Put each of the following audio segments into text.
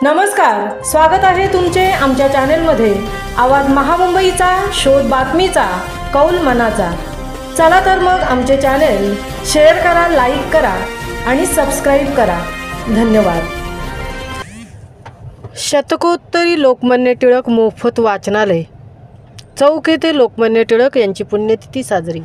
नमस्कार, स्वागत आहे तुमचे आमच्या चॅनेलमध्ये। आवाज महामुंबईचा, शोध बातमीचा, कौल मनाचा। चला तर मग आमचे चॅनेल शेअर करा, लाईक करा आणि सबस्क्राईब करा। धन्यवाद। शतकोत्तरी लोकमान्य टिळक मोफत वाचनालय, चौक येथे लोकमान्य टिळक यांची पुण्यतिथी साजरी।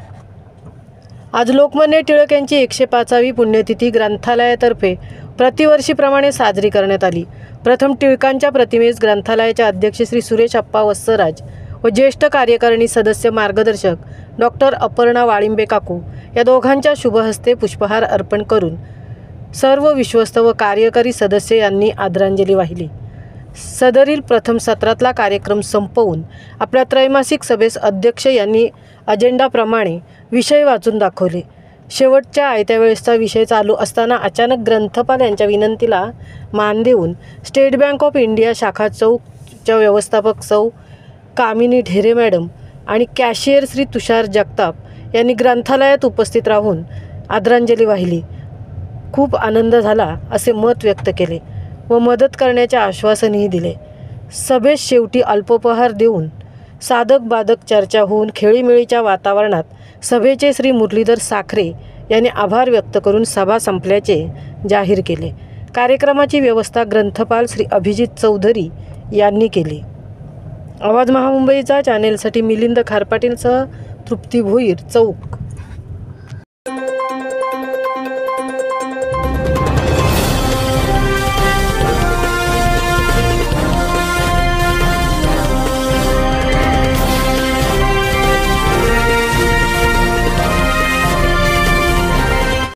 आज लोकमान्य टिळक यांची 105वी पुण्यतिथी ग्रंथालयातर्फे प्रतिवर्षीप्रमाणे साजरी करण्यात आली। प्रथम टिळकांच्या प्रतिमेस ग्रंथालयाचे अध्यक्ष श्री सुरेश अप्पा वत्सराज व ज्येष्ठ कार्यकारिणी सदस्य मार्गदर्शक डॉक्टर अपर्णा वाळिंबे काकू या दोघांच्या शुभहस्ते पुष्पहार अर्पण करून सर्व विश्वस्त व कार्यकारी सदस्य यांनी आदरांजली वाहिली। सदरील प्रथम सत्रातला कार्यक्रम संपवून आपल्या त्रैमासिक सभेस अध्यक्ष यांनी अजेंडाप्रमाणे विषय वाचून दाखवले। शेवटच्या आयत्या वेळेसचा विषय चालू असताना अचानक ग्रंथपाल यांच्या विनंतीला मान देऊन स्टेट बँक ऑफ इंडिया शाखा चौकच्या व्यवस्थापक सौ कामिनी ढेरे मॅडम आणि कॅशियर श्री तुषार जगताप यांनी ग्रंथालयात उपस्थित राहून आदरांजली वाहिली। खूप आनंद झाला असे मत व्यक्त केले व मदत करण्याचे आश्वासनही दिले। सभेस शेवटी अल्पोपहार देऊन साधक बाधक चर्चा होऊन खेळीमेळीच्या वातावरणात सभेचे श्री मुरलीधर साखरे यांनी आभार व्यक्त करून सभा संपल्याचे जाहीर केले। कार्यक्रमाची व्यवस्था ग्रंथपाल श्री अभिजित चौधरी यांनी केली। आवाज महामुंबईचा चॅनेलसाठी मिलिंद खारपाटीलसह तृप्ती भोईर, चौक।